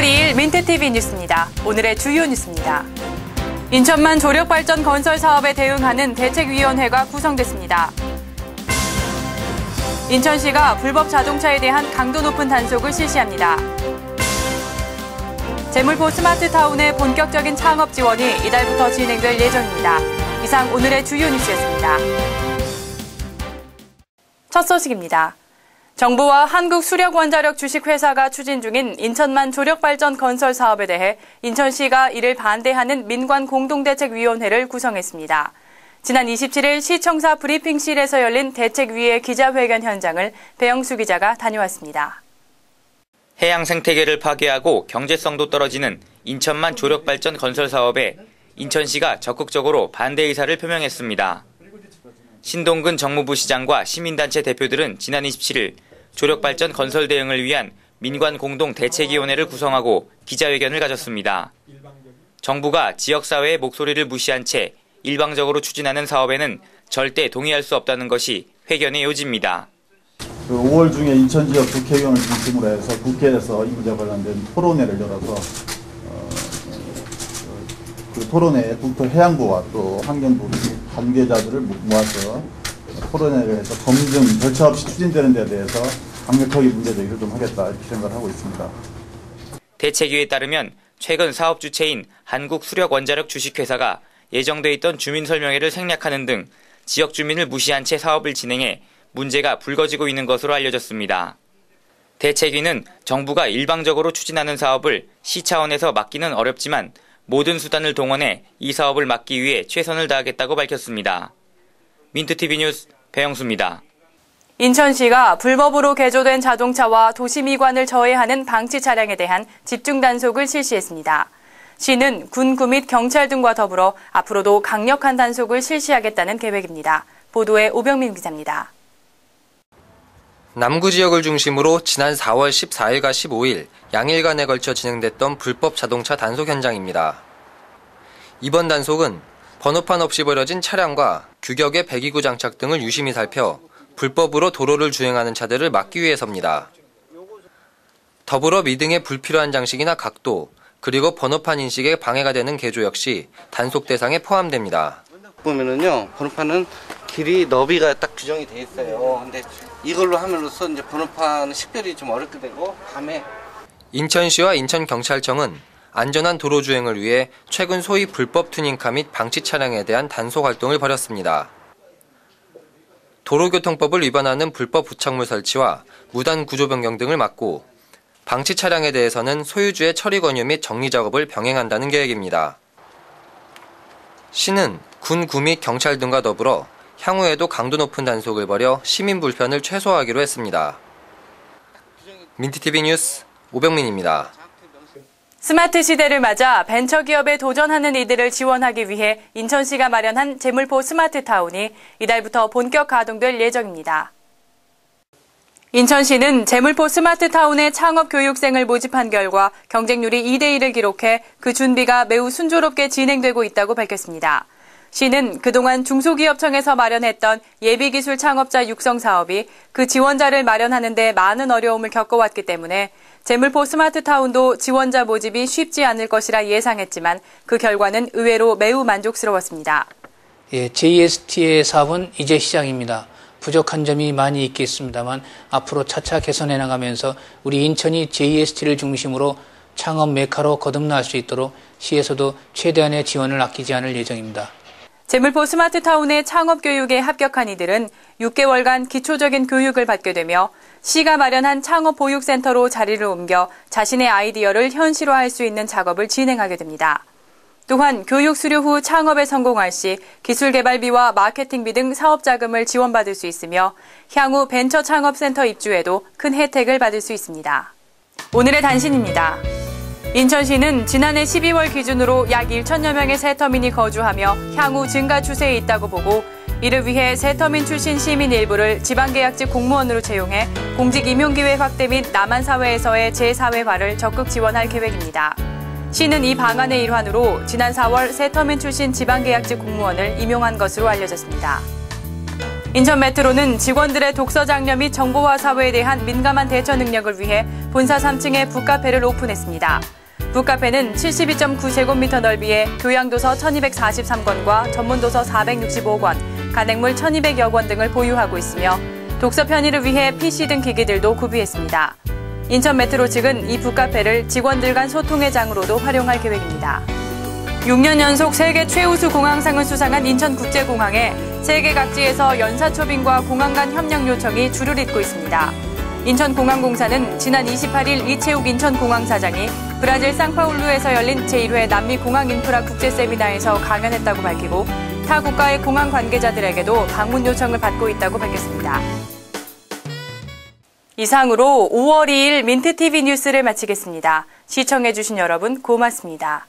4월 2일 민트TV 뉴스입니다. 오늘의 주요 뉴스입니다. 인천만 조력발전 건설 사업에 대응하는 대책위원회가 구성됐습니다. 인천시가 불법 자동차에 대한 강도 높은 단속을 실시합니다. 제물포 스마트타운의 본격적인 창업 지원이 이달부터 진행될 예정입니다. 이상 오늘의 주요 뉴스였습니다. 첫 소식입니다. 정부와 한국수력원자력 주식회사가 추진 중인 인천만 조력발전 건설 사업에 대해 인천시가 이를 반대하는 민관공동대책위원회를 구성했습니다. 지난 27일 시청사 브리핑실에서 열린 대책위의 기자회견 현장을 배영수 기자가 다녀왔습니다. 해양 생태계를 파괴하고 경제성도 떨어지는 인천만 조력발전 건설 사업에 인천시가 적극적으로 반대 의사를 표명했습니다. 신동근 정무부 시장과 시민단체 대표들은 지난 27일 조력발전 건설 대응을 위한 민관공동대책위원회를 구성하고 기자회견을 가졌습니다. 정부가 지역사회의 목소리를 무시한 채 일방적으로 추진하는 사업에는 절대 동의할 수 없다는 것이 회견의 요지입니다. 5월 중에 인천 지역 국회의원을 중심으로 해서 국회에서 이 문제와 관련된 토론회를 열어서 그 토론회에 국토해양부와 또 환경부 관계자들을 모아서 토론회를 해서 검증, 절차 없이 추진되는 데 대해서 강력하게 문제제기를 좀 하겠다 이렇게 생각을 하고 있습니다. 대책위에 따르면 최근 사업 주체인 한국수력원자력 주식회사가 예정돼 있던 주민설명회를 생략하는 등 지역 주민을 무시한 채 사업을 진행해 문제가 불거지고 있는 것으로 알려졌습니다. 대책위는 정부가 일방적으로 추진하는 사업을 시 차원에서 막기는 어렵지만 모든 수단을 동원해 이 사업을 막기 위해 최선을 다하겠다고 밝혔습니다. 민트TV 뉴스 배영수입니다. 인천시가 불법으로 개조된 자동차와 도시미관을 저해하는 방치 차량에 대한 집중 단속을 실시했습니다. 시는 군구 및 경찰 등과 더불어 앞으로도 강력한 단속을 실시하겠다는 계획입니다. 보도에 오병민 기자입니다. 남구 지역을 중심으로 지난 4월 14일과 15일 양일간에 걸쳐 진행됐던 불법 자동차 단속 현장입니다. 이번 단속은 번호판 없이 버려진 차량과 규격의 배기구 장착 등을 유심히 살펴 불법으로 도로를 주행하는 차들을 막기 위해서입니다. 더불어 미등의 불필요한 장식이나 각도, 그리고 번호판 인식에 방해가 되는 개조 역시 단속 대상에 포함됩니다. 보면은요, 번호판은 길이 너비가 딱 규정이 돼 있어요. 근데 이걸로 함으로써 이제 번호판 식별이 좀 어렵게 되고 밤에 인천시와 인천경찰청은 안전한 도로 주행을 위해 최근 소위 불법 튜닝카 및 방치 차량에 대한 단속 활동을 벌였습니다. 도로교통법을 위반하는 불법 부착물 설치와 무단 구조 변경 등을 막고 방치 차량에 대해서는 소유주의 처리 권유 및 정리 작업을 병행한다는 계획입니다. 시는 군, 구 및 경찰 등과 더불어 향후에도 강도 높은 단속을 벌여 시민 불편을 최소화하기로 했습니다. 민트TV 뉴스 오병민입니다. 스마트 시대를 맞아 벤처기업에 도전하는 이들을 지원하기 위해 인천시가 마련한 제물포 스마트타운이 이달부터 본격 가동될 예정입니다. 인천시는 제물포 스마트타운의 창업 교육생을 모집한 결과 경쟁률이 2대1을 기록해 그 준비가 매우 순조롭게 진행되고 있다고 밝혔습니다. 시는 그동안 중소기업청에서 마련했던 예비기술 창업자 육성 사업이 그 지원자를 마련하는 데 많은 어려움을 겪어왔기 때문에 제물포 스마트타운도 지원자 모집이 쉽지 않을 것이라 예상했지만 그 결과는 의외로 매우 만족스러웠습니다. JST의 사업은 이제 시작입니다. 부족한 점이 많이 있겠습니다만 앞으로 차차 개선해 나가면서 우리 인천이 JST를 중심으로 창업 메카로 거듭날 수 있도록 시에서도 최대한의 지원을 아끼지 않을 예정입니다. 제물포 스마트타운의 창업교육에 합격한 이들은 6개월간 기초적인 교육을 받게 되며 시가 마련한 창업보육센터로 자리를 옮겨 자신의 아이디어를 현실화할 수 있는 작업을 진행하게 됩니다. 또한 교육 수료 후 창업에 성공할 시 기술개발비와 마케팅비 등 사업자금을 지원받을 수 있으며 향후 벤처창업센터 입주에도 큰 혜택을 받을 수 있습니다. 오늘의 단신입니다. 인천시는 지난해 12월 기준으로 약 1천여 명의 세터민이 거주하며 향후 증가 추세에 있다고 보고 이를 위해 세터민 출신 시민 일부를 지방계약직 공무원으로 채용해 공직 임용기회 확대 및 남한사회에서의 재사회화를 적극 지원할 계획입니다. 시는 이 방안의 일환으로 지난 4월 세터민 출신 지방계약직 공무원을 임용한 것으로 알려졌습니다. 인천 메트로는 직원들의 독서 장려 및 정보화 사회에 대한 민감한 대처 능력을 위해 본사 3층에 북카페를 오픈했습니다. 북카페는 72.9제곱미터 넓이에 교양도서 1243권과 전문도서 465권, 간행물 1200여 권 등을 보유하고 있으며 독서 편의를 위해 PC 등 기기들도 구비했습니다. 인천 메트로 측은 이 북카페를 직원들 간 소통의 장으로도 활용할 계획입니다. 6년 연속 세계 최우수 공항상을 수상한 인천국제공항에 세계 각지에서 연사초빙과 공항 간 협력 요청이 줄을 잇고 있습니다. 인천공항공사는 지난 28일 이채욱 인천공항사장이 브라질 상파울루에서 열린 제1회 남미 공항 인프라 국제 세미나에서 강연했다고 밝히고 타 국가의 공항 관계자들에게도 방문 요청을 받고 있다고 밝혔습니다. 이상으로 5월 2일 민트TV 뉴스를 마치겠습니다. 시청해주신 여러분 고맙습니다.